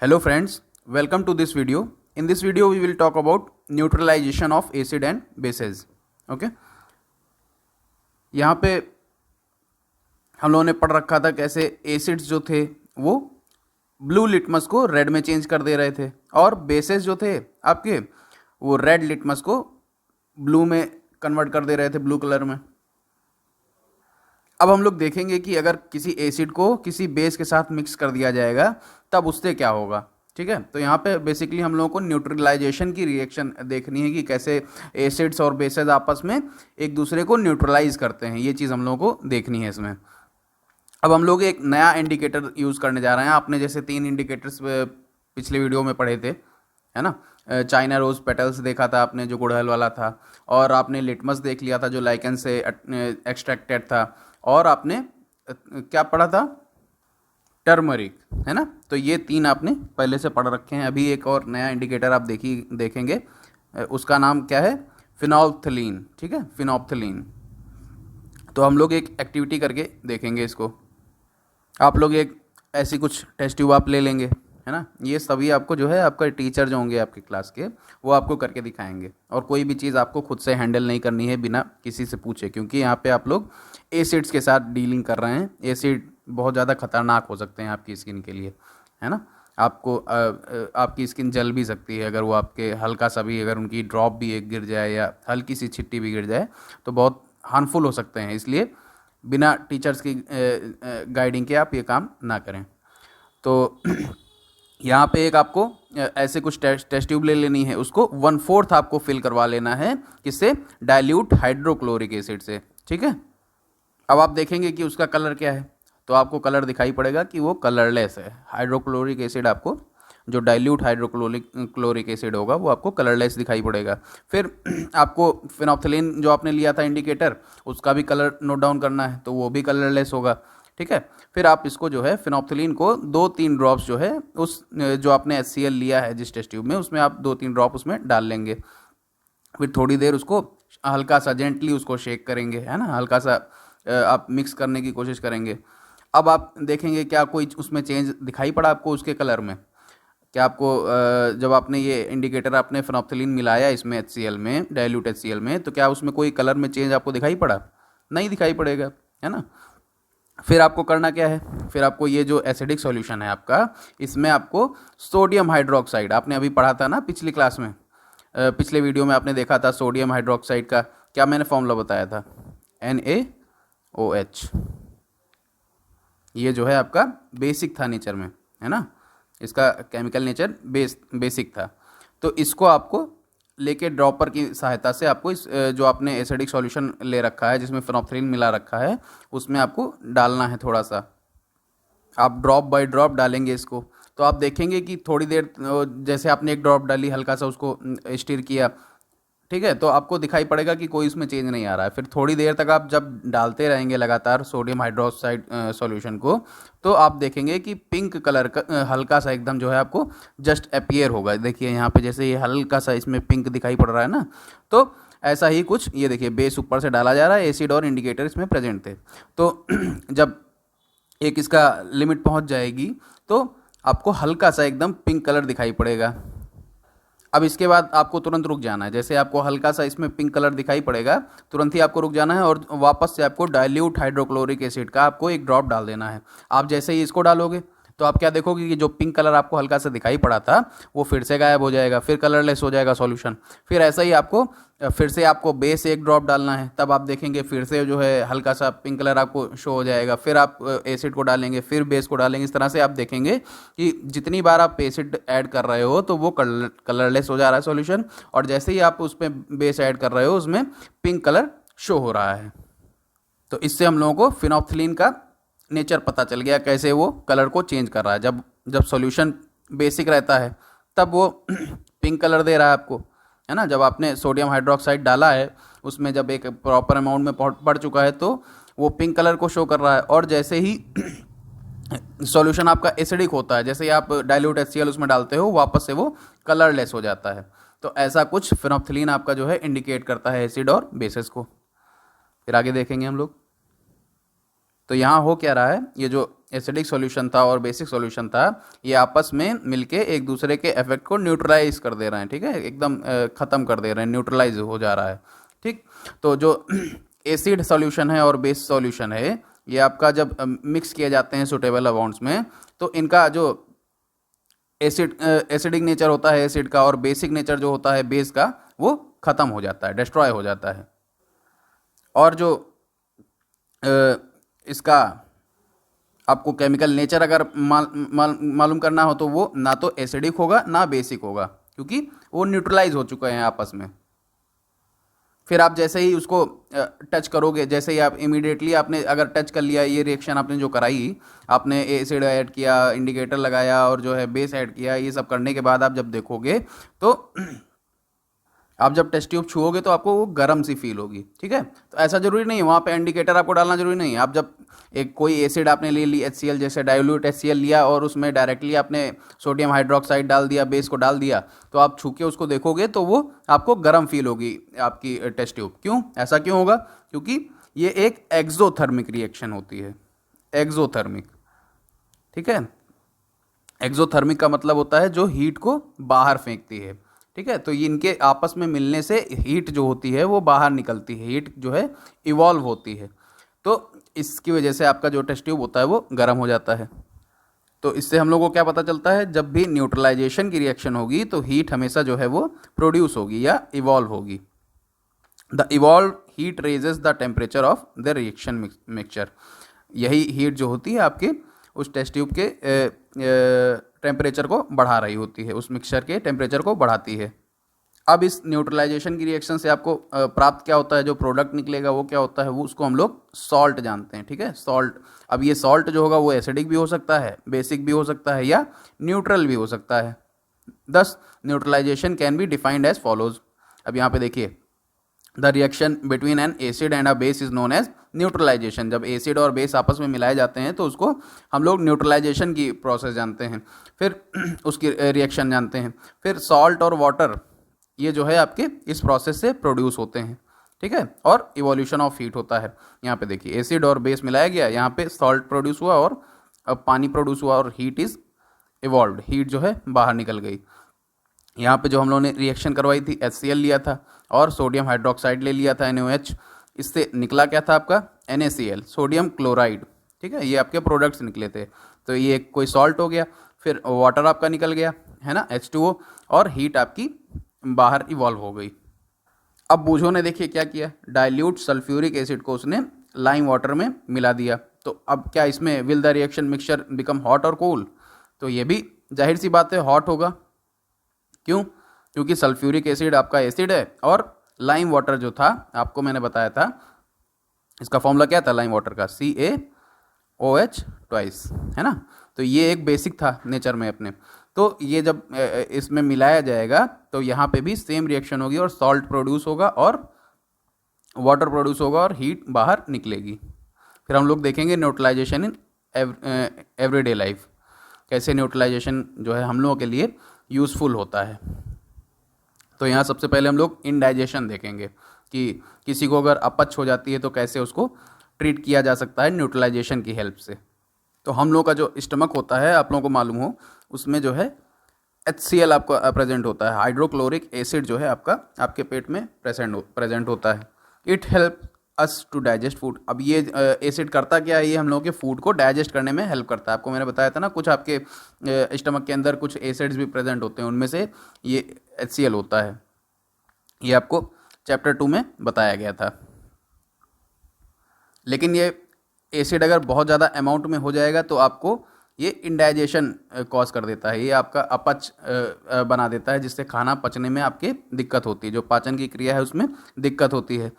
Hello friends, welcome to this video. In this video we will talk about neutralization of acid and bases. Okay? यहाँ पे हम लोगों ने पढ़ रखा था कैसे एसिड्स जो थे वो ब्लू लिटमस को रेड में चेंज कर दे रहे थे और बेसेस जो थे आपके वो रेड लिटमस को ब्लू में कन्वर्ट कर दे रहे थे, ब्लू कलर में। अब हम लोग देखेंगे कि अगर किसी एसिड को किसी बेस के साथ मिक्स कर दिया जाएगा तब उससे क्या होगा। ठीक है, तो यहाँ पे बेसिकली हम लोगों को न्यूट्रलाइजेशन की रिएक्शन देखनी है कि कैसे एसिड्स और बेसेस आपस में एक दूसरे को न्यूट्रलाइज करते हैं, ये चीज़ हम लोगों को देखनी है इसमें। अब हम लोग एक नया इंडिकेटर यूज़ करने जा रहे हैं। आपने जैसे 3 इंडिकेटर्स पिछले वीडियो में पढ़े थे, है ना। चाइना रोज पेटल्स देखा था आपने जो गुड़हल वाला था, और आपने लिटमस देख लिया था जो लाइकन से एक्सट्रैक्टेड था, और आपने क्या पढ़ा था, टर्मरिक, है ना। तो ये 3 आपने पहले से पढ़ रखे हैं। अभी एक और नया इंडिकेटर आप देखेंगे, उसका नाम क्या है, फिनोल्फ्थलीन। ठीक है, फिनोल्फ्थलीन। तो हम लोग एक एक्टिविटी करके देखेंगे इसको। आप लोग एक ऐसी कुछ टेस्ट ट्यूब आप ले लेंगे, है ना। ये सभी आपको जो है आपका टीचर जो होंगे आपके क्लास के वो आपको करके दिखाएंगे, और कोई भी चीज़ आपको खुद से हैंडल नहीं करनी है बिना किसी से पूछे, क्योंकि यहाँ पे आप लोग एसिड्स के साथ डीलिंग कर रहे हैं। एसिड बहुत ज़्यादा खतरनाक हो सकते हैं आपकी स्किन के लिए, है ना। आपको आपकी स्किन जल भी सकती है अगर वो आपके हल्का सा भी, अगर उनकी ड्रॉप भी एक गिर जाए या हल्की सी छिट्टी भी गिर जाए तो बहुत हार्मफुल हो सकते हैं। इसलिए बिना टीचर्स की गाइडिंग के आप ये काम ना करें। तो यहाँ पे एक आपको ऐसे कुछ टेस्ट ट्यूब ले लेनी है, उसको 1/4 आपको फिल करवा लेना है, किससे, डाइल्यूट हाइड्रोक्लोरिक एसिड से। ठीक है, अब आप देखेंगे कि उसका कलर क्या है, तो आपको कलर दिखाई पड़ेगा कि वो कलरलेस है। हाइड्रोक्लोरिक एसिड आपको, जो डाइल्यूट हाइड्रोक्लोरिक एसिड होगा वो आपको कलरलेस दिखाई पड़ेगा। फिर आपको फिनोल्फ्थलीन जो आपने लिया था इंडिकेटर, उसका भी कलर नोट डाउन करना है, तो वो भी कलरलेस होगा। ठीक है, फिर आप इसको जो है फिनोल्फ्थलीन को 2-3 ड्रॉप्स जो है उस जो आपने HCl लिया है जिस टेस्ट ट्यूब में, उसमें आप 2-3 ड्रॉप उसमें डाल लेंगे। फिर थोड़ी देर उसको हल्का सा जेंटली उसको शेक करेंगे, है ना, हल्का सा आप मिक्स करने की कोशिश करेंगे। अब आप देखेंगे क्या कोई उसमें चेंज दिखाई पड़ा आपको उसके कलर में। क्या आपको जब आपने ये इंडिकेटर आपने फिनोल्फ्थलीन मिलाया इसमें HCl में, डाइल्यूट HCl में, तो क्या उसमें कोई कलर में चेंज आपको दिखाई पड़ा? नहीं दिखाई पड़ेगा, है ना। फिर आपको करना क्या है, फिर आपको ये जो एसिडिक सॉल्यूशन है आपका, इसमें आपको सोडियम हाइड्रोक्साइड, आपने अभी पढ़ा था ना पिछली क्लास में, पिछले वीडियो में आपने देखा था सोडियम हाइड्रोक्साइड का क्या मैंने फॉर्मूला बताया था, NaOH। ये जो है आपका बेसिक था नेचर में, है ना, इसका केमिकल नेचर बेसिक था। तो इसको आपको लेके ड्रॉपर की सहायता से आपको इस जो आपने एसिडिक सॉल्यूशन ले रखा है जिसमें फिनोल्फ्थलीन मिला रखा है, उसमें आपको डालना है थोड़ा सा। आप ड्रॉप बाय ड्रॉप डालेंगे इसको, तो आप देखेंगे कि थोड़ी देर जैसे आपने एक ड्रॉप डाली, हल्का सा उसको स्टीर किया, ठीक है, तो आपको दिखाई पड़ेगा कि कोई उसमें चेंज नहीं आ रहा है। फिर थोड़ी देर तक आप जब डालते रहेंगे लगातार सोडियम हाइड्रोक्साइड सॉल्यूशन को, तो आप देखेंगे कि पिंक कलर का हल्का सा एकदम जो है आपको जस्ट अपीयर होगा। देखिए यहाँ पे जैसे ये हल्का सा इसमें पिंक दिखाई पड़ रहा है ना, तो ऐसा ही कुछ, ये देखिए बेस ऊपर से डाला जा रहा है, एसिड और इंडिकेटर इसमें प्रेजेंट थे। तो जब एक इसका लिमिट पहुँच जाएगी तो आपको हल्का सा एकदम पिंक कलर दिखाई पड़ेगा। अब इसके बाद आपको तुरंत रुक जाना है, जैसे आपको हल्का सा इसमें पिंक कलर दिखाई पड़ेगा तुरंत ही आपको रुक जाना है, और वापस से आपको डाइल्यूट हाइड्रोक्लोरिक एसिड का आपको एक ड्रॉप डाल देना है। आप जैसे ही इसको डालोगे तो आप क्या देखोगे कि जो पिंक कलर आपको हल्का सा दिखाई पड़ा था वो फिर से गायब हो जाएगा, फिर कलरलेस हो जाएगा सॉल्यूशन। फिर ऐसा ही आपको फिर से आपको बेस एक ड्रॉप डालना है, तब आप देखेंगे फिर से जो है हल्का सा पिंक कलर आपको शो हो जाएगा। फिर आप एसिड को डालेंगे, फिर बेस को डालेंगे। इस तरह से आप देखेंगे कि जितनी बार आप एसिड ऐड कर रहे हो तो वो कलरलेस हो जा रहा है सॉल्यूशन, और जैसे ही आप उसमें बेस ऐड कर रहे हो उसमें पिंक कलर शो हो रहा है। तो इससे हम लोगों को फिनोल्फ्थलीन का नेचर पता चल गया, कैसे वो कलर को चेंज कर रहा है। जब सॉल्यूशन बेसिक रहता है तब वो पिंक कलर दे रहा है आपको, है ना। जब आपने सोडियम हाइड्रोक्साइड डाला है उसमें जब एक प्रॉपर अमाउंट में पड़ चुका है तो वो पिंक कलर को शो कर रहा है, और जैसे ही सॉल्यूशन आपका एसिडिक होता है, जैसे ही आप डाइल्यूट HCl उसमें डालते हो, वापस से वो कलरलेस हो जाता है। तो ऐसा कुछ फिनोल्फ्थलीन आपका जो है इंडिकेट करता है एसिड और बेसिस को। फिर आगे देखेंगे हम लोग। तो यहाँ हो क्या रहा है, ये जो एसिडिक सॉल्यूशन था और बेसिक सॉल्यूशन था, ये आपस में मिलके एक दूसरे के इफेक्ट को न्यूट्रलाइज कर दे रहे हैं, ठीक है, एकदम ख़त्म कर दे रहे हैं, न्यूट्रलाइज हो जा रहा है, ठीक। तो जो एसिड सॉल्यूशन है और बेस सॉल्यूशन है, ये आपका जब मिक्स किए जाते हैं सुटेबल अमाउंट्स में, तो इनका जो एसिडिक नेचर होता है एसिड का और बेसिक नेचर जो होता है बेस का, वो ख़त्म हो जाता है, डिस्ट्रॉय हो जाता है। और जो इसका आपको केमिकल नेचर अगर मालूम करना हो, तो वो ना तो एसिडिक होगा ना बेसिक होगा, क्योंकि वो न्यूट्रलाइज हो चुके हैं आपस में। फिर आप जैसे ही उसको टच करोगे, जैसे ही आप इमीडिएटली आपने अगर टच कर लिया, ये रिएक्शन आपने जो कराई, आपने एसिड ऐड किया, इंडिकेटर लगाया और जो है बेस ऐड किया, ये सब करने के बाद आप जब देखोगे तो आप जब टेस्ट ट्यूब छुओगे तो आपको वो गर्म सी फील होगी, ठीक है। तो ऐसा जरूरी नहीं है, वहाँ पे इंडिकेटर आपको डालना जरूरी नहीं है। आप जब एक कोई एसिड आपने ले ली, HCl जैसे डाइल्यूट HCl लिया और उसमें डायरेक्टली आपने सोडियम हाइड्रोक्साइड डाल दिया, बेस को डाल दिया, तो आप छू के उसको देखोगे तो वो आपको गर्म फील होगी आपकी टेस्ट ट्यूब। क्यों, ऐसा क्यों होगा? क्योंकि ये एक एक्सोथर्मिक रिएक्शन होती है, एक्सोथर्मिक, ठीक है। एक्सोथर्मिक का मतलब होता है जो हीट को बाहर फेंकती है, ठीक है। तो ये इनके आपस में मिलने से हीट जो होती है वो बाहर निकलती है, हीट जो है इवॉल्व होती है, तो इसकी वजह से आपका जो टेस्ट ट्यूब होता है वो गर्म हो जाता है। तो इससे हम लोग को क्या पता चलता है, जब भी न्यूट्रलाइजेशन की रिएक्शन होगी तो हीट हमेशा जो है वो प्रोड्यूस होगी या इवॉल्व होगी। The evolve heat raises the temperature of the reaction mixture. यही हीट जो होती है आपके उस टेस्ट ट्यूब के टेम्परेचर को बढ़ा रही होती है, उस मिक्सचर के टेम्परेचर को बढ़ाती है। अब इस न्यूट्रलाइजेशन की रिएक्शन से आपको प्राप्त क्या होता है, जो प्रोडक्ट निकलेगा वो क्या होता है, वो उसको हम लोग सॉल्ट जानते हैं, ठीक है, सॉल्ट। अब ये सॉल्ट जो होगा वो एसिडिक भी हो सकता है, बेसिक भी हो सकता है या न्यूट्रल भी हो सकता है। Thus neutralization can be defined as follows. अब यहाँ पे देखिए, the reaction between an acid and a base is known as neutralization. जब एसिड और बेस आपस में मिलाए जाते हैं तो उसको हम लोग न्यूट्रलाइजेशन की प्रोसेस जानते हैं, फिर उसकी रिएक्शन जानते हैं। फिर सॉल्ट और वाटर ये जो है आपके इस प्रोसेस से प्रोड्यूस होते हैं, ठीक है, और इवोल्यूशन ऑफ हीट होता है। यहाँ पे देखिए एसिड और बेस मिलाया गया, यहाँ पे सॉल्ट प्रोड्यूस हुआ और अब पानी प्रोड्यूस हुआ और हीट इज इवॉल्व्ड, हीट जो है बाहर निकल गई। यहाँ पे जो हम लोगों ने रिएक्शन करवाई थी, HCl लिया था और सोडियम हाइड्रोक्साइड ले लिया था, NaOH, इससे निकला क्या था आपका NaCl, सोडियम क्लोराइड, ठीक है, ये आपके प्रोडक्ट्स निकले थे। तो ये कोई सॉल्ट हो गया, फिर वाटर आपका निकल गया, है ना, H2O, और हीट आपकी बाहर इवॉल्व हो गई। अब बूझो ने देखिए क्या किया, डाइल्यूट सल्फ्यूरिक एसिड को उसने लाइम वाटर में मिला दिया। तो अब क्या इसमें will the reaction mixture become hot और कूल? तो ये भी जाहिर सी बात है हॉट होगा। क्यों? क्योंकि सल्फ्यूरिक एसिड आपका एसिड है और लाइम वाटर जो था आपको मैंने बताया था, इसका फॉर्मूला क्या था लाइम वाटर का, CaOH ट्वाइस, है ना। तो ये एक बेसिक था नेचर में अपने। तो ये जब इसमें मिलाया जाएगा तो यहाँ पे भी सेम रिएक्शन होगी और सॉल्ट प्रोड्यूस होगा और वाटर प्रोड्यूस होगा और हीट बाहर निकलेगी। फिर हम लोग देखेंगे न्यूट्रलाइजेशन इन एवरीडे लाइफ, कैसे न्यूट्रलाइजेशन जो है हम लोगों के लिए यूज़फुल होता है। तो यहाँ सबसे पहले हम लोग इंडाइजेशन देखेंगे कि किसी को अगर अपच हो जाती है तो कैसे उसको ट्रीट किया जा सकता है न्यूट्रलाइजेशन की हेल्प से। तो हम लोग का जो स्टमक होता है, आप लोगों को मालूम हो, उसमें जो है HCl आपका प्रेजेंट होता है, हाइड्रोक्लोरिक एसिड जो है आपका आपके पेट में प्रेजेंट होता है। It help us to digest food. अब ये एसिड करता क्या है, ये हम लोगों के फूड को डाइजेस्ट करने में हेल्प करता है। आपको मैंने बताया था ना, कुछ आपके स्टमक के अंदर कुछ एसिड्स भी प्रेजेंट होते हैं, उनमें से ये HCl होता है। ये आपको चैप्टर 2 में बताया गया था। लेकिन ये एसिड अगर बहुत ज़्यादा अमाउंट में हो जाएगा तो आपको ये इंडाइजेशन कॉज कर देता है, ये आपका अपच बना देता है, जिससे खाना पचने में आपके दिक्कत होती है, जो पाचन की क्रिया है उसमें दिक्कत होती है।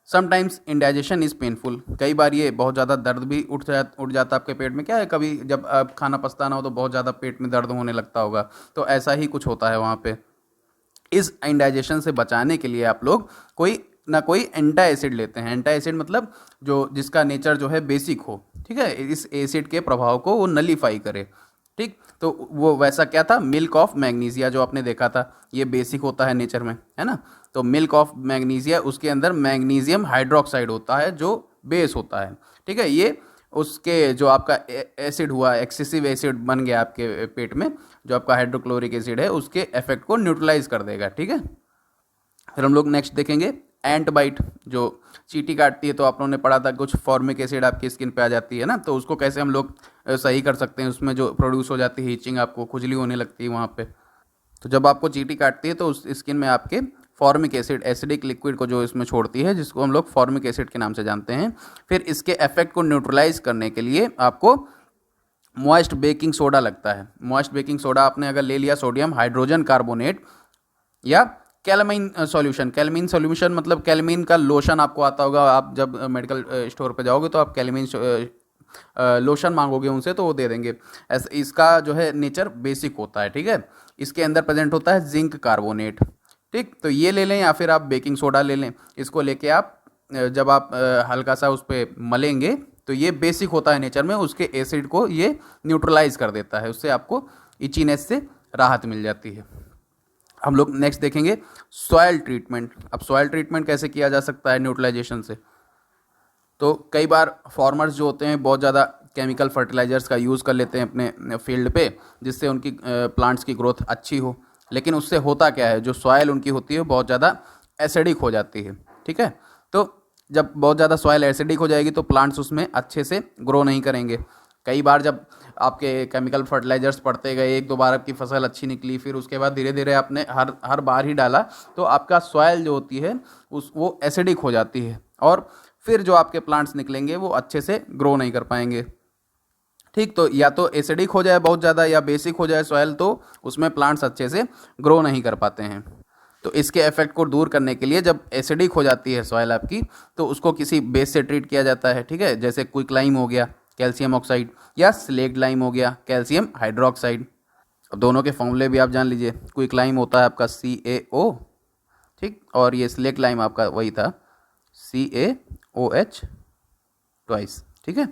Sometimes indigestion is painful. कई बार ये बहुत ज़्यादा दर्द भी उठ जाता है आपके पेट में। क्या है, कभी जब आप खाना पचता ना हो तो बहुत ज़्यादा पेट में दर्द होने लगता होगा, तो ऐसा ही कुछ होता है वहाँ पे। इस इंडाइजेशन से बचाने के लिए आप लोग कोई ना कोई एंटा एसिड लेते हैं। एंटा एसिड मतलब जो जिसका नेचर जो है बेसिक हो, ठीक है, इस एसिड के प्रभाव को वो नलीफाई करे, ठीक। तो वो वैसा क्या था, मिल्क ऑफ मैग्नीशिया जो आपने देखा था, ये बेसिक होता है नेचर में, है ना। तो मिल्क ऑफ मैग्नीशिया, उसके अंदर मैग्नीशियम हाइड्रोक्साइड होता है जो बेस होता है, ठीक है। ये उसके जो आपका एसिड हुआ, एक्सेसिव एसिड बन गया आपके पेट में, जो आपका हाइड्रोक्लोरिक एसिड है, उसके इफेक्ट को न्यूट्रलाइज कर देगा। ठीक है, फिर हम लोग नेक्स्ट देखेंगे एंट बाइट। जो चींटी काटती है तो आप लोगों ने पढ़ा था कुछ फॉर्मिक एसिड आपकी स्किन पे आ जाती है ना, तो उसको कैसे हम लोग सही कर सकते हैं। उसमें जो प्रोड्यूस हो जाती है हीचिंग, आपको खुजली होने लगती है वहाँ पे। तो जब आपको चींटी काटती है तो उस स्किन में आपके फॉर्मिक एसिड, एसिडिक लिक्विड को जो इसमें छोड़ती है, जिसको हम लोग फॉर्मिक एसिड के नाम से जानते हैं। फिर इसके इफेक्ट को न्यूट्रलाइज करने के लिए आपको मॉइस्ट बेकिंग सोडा लगता है। मॉइस्ट बेकिंग सोडा आपने अगर ले लिया, सोडियम हाइड्रोजन कार्बोनेट या कैलमाइन सॉल्यूशन। कैलमीन सॉल्यूशन मतलब कैलमीन का लोशन आपको आता होगा, आप जब मेडिकल स्टोर पे जाओगे तो आप कैलमीन लोशन मांगोगे उनसे तो वो दे देंगे। ऐसा इसका जो है नेचर बेसिक होता है। ठीक है, इसके अंदर प्रेजेंट होता है जिंक कार्बोनेट। ठीक, तो ये ले लें या फिर आप बेकिंग सोडा ले लें। इसको लेके आप जब आप हल्का सा उस पर मलेंगे तो ये बेसिक होता है नेचर में, उसके एसिड को ये न्यूट्रलाइज कर देता है, उससे आपको इचीनेस से राहत मिल जाती है। हम लोग नेक्स्ट देखेंगे सॉयल ट्रीटमेंट। अब सॉयल ट्रीटमेंट कैसे किया जा सकता है न्यूट्रलाइजेशन से। तो कई बार फार्मर्स जो होते हैं बहुत ज़्यादा केमिकल फर्टिलाइजर्स का यूज़ कर लेते हैं अपने फील्ड पे, जिससे उनकी प्लांट्स की ग्रोथ अच्छी हो। लेकिन उससे होता क्या है, जो सॉयल उनकी होती है बहुत ज़्यादा एसिडिक हो जाती है। ठीक है, तो जब बहुत ज़्यादा सॉयल एसिडिक हो जाएगी तो प्लांट्स उसमें अच्छे से ग्रो नहीं करेंगे। कई बार जब आपके केमिकल फर्टिलाइजर्स पड़ते गए, एक दो बार आपकी फसल अच्छी निकली, फिर उसके बाद धीरे धीरे आपने हर बार ही डाला तो आपका सॉयल जो होती है वो एसिडिक हो जाती है, और फिर जो आपके प्लांट्स निकलेंगे वो अच्छे से ग्रो नहीं कर पाएंगे। ठीक, तो या तो एसिडिक हो जाए बहुत ज़्यादा या बेसिक हो जाए सॉयल, तो उसमें प्लांट्स अच्छे से ग्रो नहीं कर पाते हैं। तो इसके इफेक्ट को दूर करने के लिए जब एसिडिक हो जाती है सॉयल आपकी, तो उसको किसी बेस से ट्रीट किया जाता है। ठीक है, जैसे क्विकलाइम हो गया कैल्शियम ऑक्साइड, या स्लेक्ट लाइम हो गया कैल्शियम हाइड्रोक्साइड। अब दोनों के फॉर्मूले भी आप जान लीजिए। क्विकलाइम होता है आपका CaO, ठीक, और ये स्लेक्ट लाइम आपका वही था CaOH ट्वाइस। ठीक है,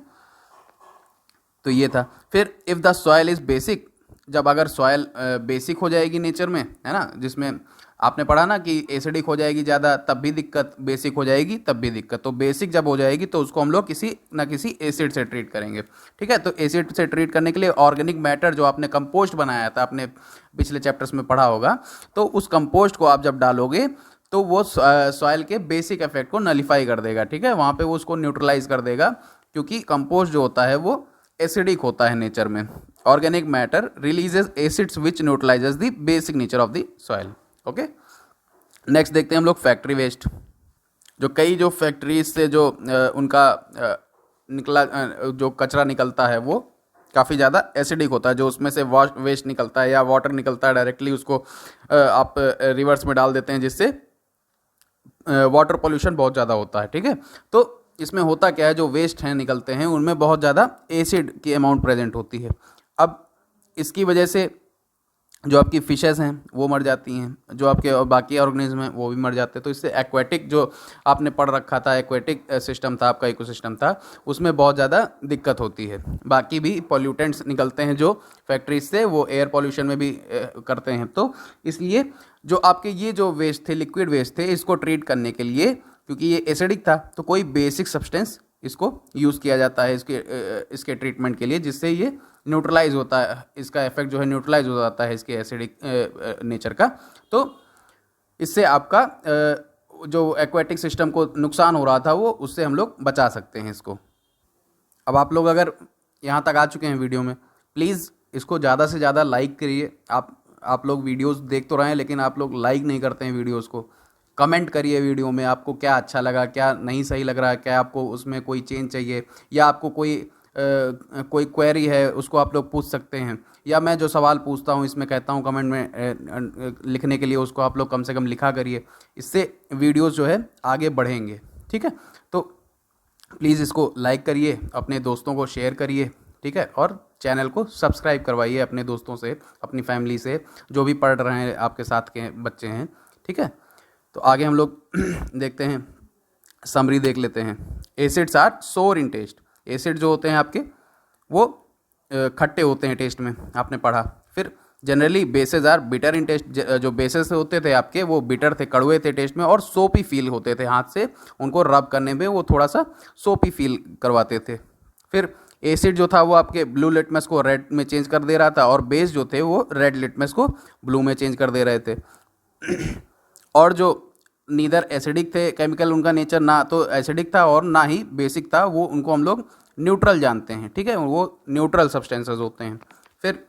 तो ये था। फिर if the soil is basic, जब अगर सॉयल बेसिक हो जाएगी नेचर में, है ना, जिसमें आपने पढ़ा ना कि एसिडिक हो जाएगी ज़्यादा तब भी दिक्कत, बेसिक हो जाएगी तब भी दिक्कत। तो बेसिक जब हो जाएगी तो उसको हम लोग किसी ना किसी एसिड से ट्रीट करेंगे। ठीक है, तो एसिड से ट्रीट करने के लिए ऑर्गेनिक मैटर जो आपने कंपोस्ट बनाया था, आपने पिछले चैप्टर्स में पढ़ा होगा, तो उस कंपोस्ट को आप जब डालोगे तो वो सॉयल के बेसिक इफेक्ट को नलीफाई कर देगा। ठीक है, वहाँ पर वो उसको न्यूट्रलाइज कर देगा, क्योंकि कंपोस्ट जो होता है वो एसिडिक होता है नेचर में। Organic matter releases acids which neutralises the basic nature of the soil. Okay, next देखते हैं हम लोग फैक्ट्री वेस्ट। जो कई जो फैक्ट्रीज से जो उनका निकला जो कचरा निकलता है वो काफ़ी ज़्यादा एसिडिक होता है। जो उसमें से वेस्ट निकलता है या वाटर निकलता है डायरेक्टली, उसको आप रिवर्स में डाल देते हैं, जिससे वाटर पोल्यूशन बहुत ज़्यादा होता है। ठीक है, तो इसमें होता क्या है, जो वेस्ट हैं निकलते हैं उनमें बहुत ज़्यादा एसिड की अमाउंट प्रेजेंट होती है। अब इसकी वजह से जो आपकी फिशेस हैं वो मर जाती हैं, जो आपके बाकी ऑर्गेनिज्म हैं वो भी मर जाते हैं। तो इससे एक्वेटिक जो आपने पढ़ रखा था, एक्वेटिक सिस्टम था आपका, इकोसिस्टम था, उसमें बहुत ज़्यादा दिक्कत होती है। बाकी भी पॉल्यूटेंट्स निकलते हैं जो फैक्ट्रीज से, वो एयर पॉल्यूशन में भी करते हैं। तो इसलिए जो आपके ये जो वेस्ट थे, लिक्विड वेस्ट थे, इसको ट्रीट करने के लिए, क्योंकि ये एसिडिक था, तो कोई बेसिक सब्सटेंस इसको यूज़ किया जाता है इसके ट्रीटमेंट के लिए, जिससे ये न्यूट्रलाइज होता है, इसका इफेक्ट जो है न्यूट्रलाइज हो जाता है इसके एसिडिक नेचर का। तो इससे आपका जो एक्वेटिक सिस्टम को नुकसान हो रहा था वो, उससे हम लोग बचा सकते हैं इसको। अब आप लोग अगर यहाँ तक आ चुके हैं वीडियो में, प्लीज़ इसको ज़्यादा से ज़्यादा लाइक करिए। आप लोग वीडियोस देख तो रहे हैं, लेकिन आप लोग लाइक नहीं करते हैं वीडियोस को। कमेंट करिए वीडियो में, आपको क्या अच्छा लगा, क्या नहीं सही लग रहा है, क्या आपको उसमें कोई चेंज चाहिए, या आपको कोई क्वेरी है उसको आप लोग पूछ सकते हैं, या मैं जो सवाल पूछता हूँ इसमें कहता हूँ कमेंट में लिखने के लिए, उसको आप लोग कम से कम लिखा करिए। इससे वीडियोस जो है आगे बढ़ेंगे। ठीक है, तो प्लीज़ इसको लाइक करिए, अपने दोस्तों को शेयर करिए। ठीक है, और चैनल को सब्सक्राइब करवाइए अपने दोस्तों से, अपनी फैमिली से, जो भी पढ़ रहे हैं आपके साथ के बच्चे हैं। ठीक है, तो आगे हम लोग देखते हैं, समरी देख लेते हैं। एसिड्स आर सोर इन टेस्ट। एसिड जो होते हैं आपके वो खट्टे होते हैं टेस्ट में, आपने पढ़ा। फिर generally bases are bitter in taste. जो बेसेस होते थे आपके वो बिटर थे, कड़वे थे टेस्ट में, और सोपी फील होते थे। हाथ से उनको रब करने में वो थोड़ा सा सोपी फील करवाते थे। फिर एसिड जो था वो आपके ब्लू लिटमस को रेड में चेंज कर दे रहा था और बेस जो थे वो रेड लिटमस को ब्लू में चेंज कर दे रहे थे। और जो नीदर एसिडिक थे केमिकल, उनका नेचर ना तो एसिडिक था और ना ही बेसिक था, वो उनको हम लोग न्यूट्रल जानते हैं, ठीक है, वो न्यूट्रल सब्सटेंसेस होते हैं। फिर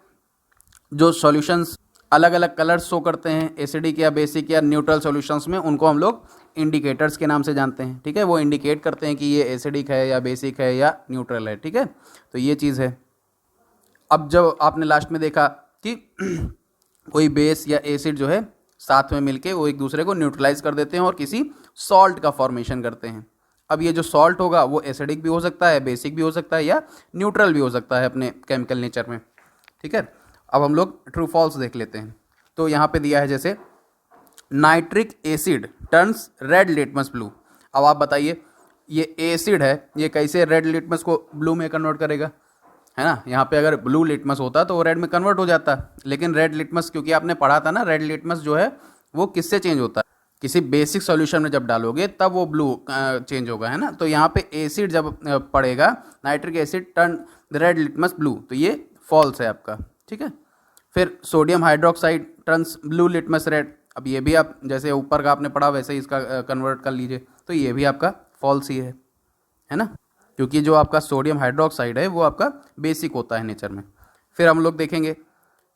जो सॉल्यूशंस अलग अलग कलर्स शो करते हैं एसिडिक या बेसिक या न्यूट्रल सॉल्यूशंस में, उनको हम लोग इंडिकेटर्स के नाम से जानते हैं, ठीक है, वो इंडिकेट करते हैं कि ये एसिडिक है या बेसिक है या न्यूट्रल है, ठीक है, तो ये चीज़ है। अब जब आपने लास्ट में देखा कि कोई बेस या एसिड जो है साथ में मिलके वो एक दूसरे को न्यूट्रलाइज कर देते हैं और किसी सॉल्ट का फॉर्मेशन करते हैं। अब ये जो सॉल्ट होगा वो एसिडिक भी हो सकता है, बेसिक भी हो सकता है या न्यूट्रल भी हो सकता है अपने केमिकल नेचर में, ठीक है। अब हम लोग ट्रू फॉल्स देख लेते हैं। तो यहाँ पे दिया है जैसे nitric asset turns red litmus blue. अब आप बताइए ये एसिड है, ये कैसे रेड लिटमस को ब्लू में कन्वर्ट करेगा, है ना। यहाँ पे अगर ब्लू लिटमस होता तो वो रेड में कन्वर्ट हो जाता, लेकिन रेड लिटमस, क्योंकि आपने पढ़ा था ना, रेड लिटमस जो है वो किससे चेंज होता है, किसी बेसिक सॉल्यूशन में जब डालोगे तब वो ब्लू चेंज होगा, है ना। तो यहाँ पे एसिड जब पड़ेगा nitric asset turn red litmus blue, तो ये फॉल्स है आपका, ठीक है। फिर sodium hydroxide turns blue litmus red. अब ये भी आप जैसे ऊपर का आपने पढ़ा वैसे ही इसका कन्वर्ट कर लीजिए, तो ये भी आपका फॉल्स ही है ना, क्योंकि जो आपका सोडियम हाइड्रोक्साइड है वो आपका बेसिक होता है नेचर में। फिर हम लोग देखेंगे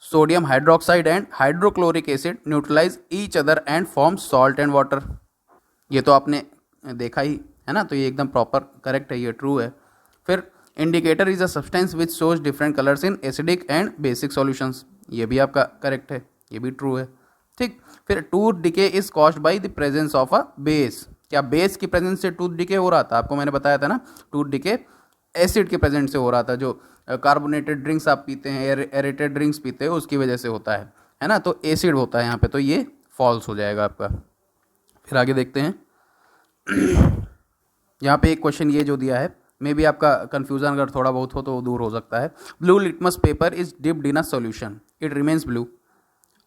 sodium hydroxide and hydrochloric acid neutralize each other and form salt and water. ये तो आपने देखा ही है ना, तो ये एकदम प्रॉपर करेक्ट है, ये ट्रू है। फिर indicator is a substance which shows different colours in acidic and basic solutions, ये भी आपका करेक्ट है, ये भी ट्रू है, ठीक। फिर tooth decay is caused by the presence of a base. क्या बेस की प्रेजेंस से टूथ डिके हो रहा था? आपको मैंने बताया था ना, टूथ डिके एसिड के प्रेजेंस से हो रहा था। जो कार्बोनेटेड ड्रिंक्स आप पीते हैं, एरेटेड ड्रिंक्स पीते हैं, उसकी वजह से होता है ना, तो एसिड होता है यहाँ पे, तो ये फॉल्स हो जाएगा आपका। फिर आगे देखते हैं। यहाँ पे एक क्वेश्चन ये जो दिया है, मे भी आपका कन्फ्यूजन अगर थोड़ा बहुत हो तो दूर हो सकता है। Blue litmus paper is dipped in a solution, it remains blue.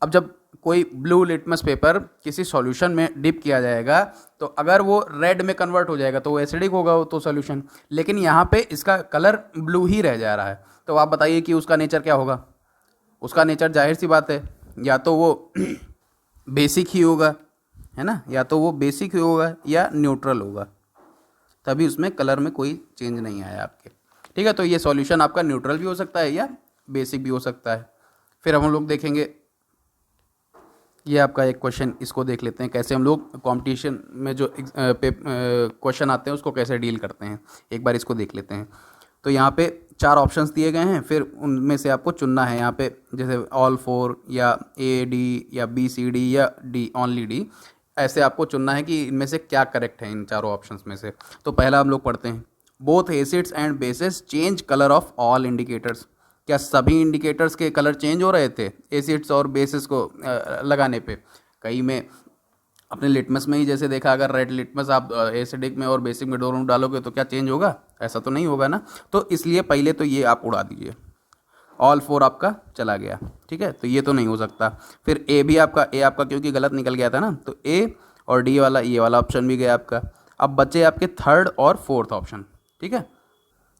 अब जब कोई ब्लू लिटमस पेपर किसी सॉल्यूशन में डिप किया जाएगा तो अगर वो रेड में कन्वर्ट हो जाएगा तो वो एसिडिक होगा वो तो सॉल्यूशन, लेकिन यहाँ पे इसका कलर ब्लू ही रह जा रहा है। तो आप बताइए कि उसका नेचर क्या होगा? उसका नेचर जाहिर सी बात है या तो वो बेसिक ही होगा, है ना, या तो वो बेसिक ही होगा या न्यूट्रल होगा, तभी उसमें कलर में कोई चेंज नहीं आया आपके, ठीक है। तो ये सॉल्यूशन आपका न्यूट्रल भी हो सकता है या बेसिक भी हो सकता है। फिर हम लोग देखेंगे, ये आपका एक क्वेश्चन, इसको देख लेते हैं कैसे हम लोग कंपटीशन में जो क्वेश्चन आते हैं उसको कैसे डील करते हैं, एक बार इसको देख लेते हैं। तो यहाँ पे 4 ऑप्शंस दिए गए हैं, फिर उनमें से आपको चुनना है। यहाँ पे जैसे ऑल 4 या ए डी या बी सी डी या डी ओनली डी, ऐसे आपको चुनना है कि इनमें से क्या करेक्ट है इन चारों ऑप्शंस में से। तो पहला हम लोग पढ़ते हैं, both acids and bases change colour of all indicators. क्या सभी इंडिकेटर्स के कलर चेंज हो रहे थे एसिड्स और बेसिस को लगाने पे? कई में अपने लिटमस में ही जैसे देखा, अगर रेड लिटमस आप एसिडिक में और बेसिक में दोनों डालोगे तो क्या चेंज होगा? ऐसा तो नहीं होगा ना। तो इसलिए पहले तो ये आप उड़ा दीजिए, ऑल 4 आपका चला गया, ठीक है, तो ये तो नहीं हो सकता। फिर ए भी आपका, ए आपका क्योंकि गलत निकल गया था ना, तो ए और डी वाला, ये वाला ऑप्शन भी गया आपका। अब बचे आपके 3rd और 4th ऑप्शन, ठीक है।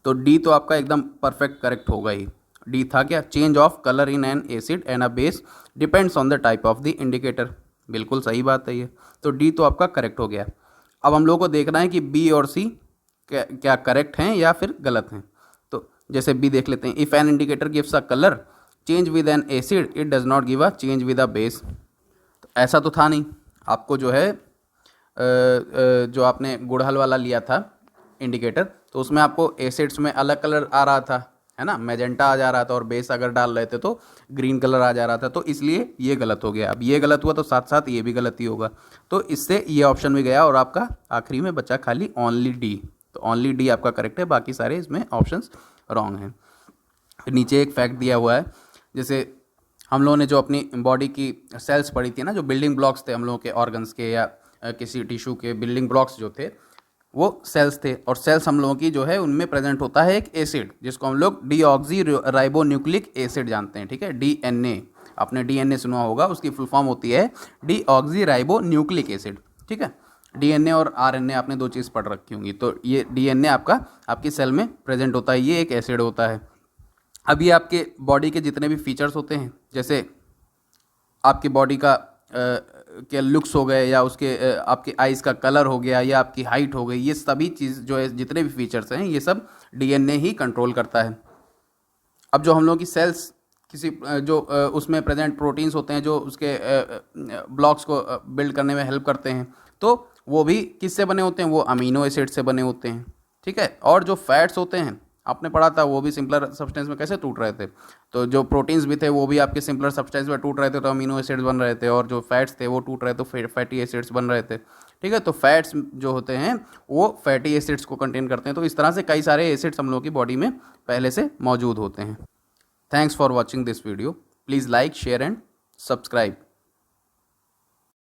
तो डी तो आपका एकदम परफेक्ट करेक्ट होगा ही। डी था क्या? Change of colour in an acid and a base depends on the type of the indicator. बिल्कुल सही बात है ये, तो डी तो आपका करेक्ट हो गया। अब हम लोग को देखना है कि बी और सी क्या करेक्ट हैं या फिर गलत हैं। तो जैसे बी देख लेते हैं, if an indicator gives a colour change with N acid it does not give a change with a base. तो ऐसा तो था नहीं, आपको जो है जो आपने गुड़हल वाला लिया था इंडिकेटर, तो उसमें आपको एसिड्स में अलग कलर आ रहा था, है ना, मैजेंटा आ जा रहा था, और बेस अगर डाल रहे थे तो ग्रीन कलर आ जा रहा था, तो इसलिए ये गलत हो गया। अब ये गलत हुआ तो साथ साथ ये भी गलत ही होगा, तो इससे ये ऑप्शन भी गया और आपका आखिरी में बचा खाली ओनली डी। तो ओनली डी आपका करेक्ट है, बाकी सारे इसमें ऑप्शंस रॉन्ग हैं। फिर नीचे एक फैक्ट दिया हुआ है, जैसे हम लोगों ने जो अपनी बॉडी की सेल्स पढ़ी थी ना, जो बिल्डिंग ब्लॉक्स थे हम लोगों के ऑर्गन्स के या किसी टिश्यू के बिल्डिंग ब्लॉक्स जो थे वो सेल्स थे, और सेल्स हम लोगों की जो है उनमें प्रेजेंट होता है एक एसिड जिसको हम लोग डीऑक्सी राइबोन्यूक्लिक एसिड जानते हैं, ठीक है, डीएनए। आपने डीएनए सुना होगा, उसकी फुल फॉर्म होती है डीऑक्सी राइबोन्यूक्लिक एसिड, ठीक है। डीएनए और आरएनए आपने दो चीज़ पढ़ रखी होंगी। तो ये डीएनए आपका आपकी सेल में प्रेजेंट होता है, ये एक एसिड होता है। अब ये आपके बॉडी के जितने भी फीचर्स होते हैं, जैसे आपकी बॉडी का के लुक्स हो गए, या उसके आपके आइज़ का कलर हो गया, या आपकी हाइट हो गई, ये सभी चीज़ जो है, जितने भी फीचर्स हैं, ये सब डीएनए ही कंट्रोल करता है। अब जो हम लोगों की सेल्स किसी जो उसमें प्रेजेंट प्रोटीन्स होते हैं जो उसके ब्लॉक्स को बिल्ड करने में हेल्प करते हैं, तो वो भी किससे बने होते हैं? वो अमीनो एसिड से बने होते हैं, ठीक है। और जो फैट्स होते हैं, आपने पढ़ा था, वो भी सिंपलर सब्सटेंस में कैसे टूट रहे थे। तो जो प्रोटीन्स भी थे वो भी आपके सिंपलर सब्सटेंस में टूट रहे थे, तो अमीनो एसिड्स बन रहे थे, और जो फैट्स थे वो टूट रहे, तो फैटी एसिड्स बन रहे थे, ठीक है। तो फैट्स जो होते हैं वो फैटी एसिड्स को कंटेन करते हैं। तो इस तरह से कई सारे एसिड्स हम लोगों की बॉडी में पहले से मौजूद होते हैं। Thanks for watching this video. Please like, share and subscribe.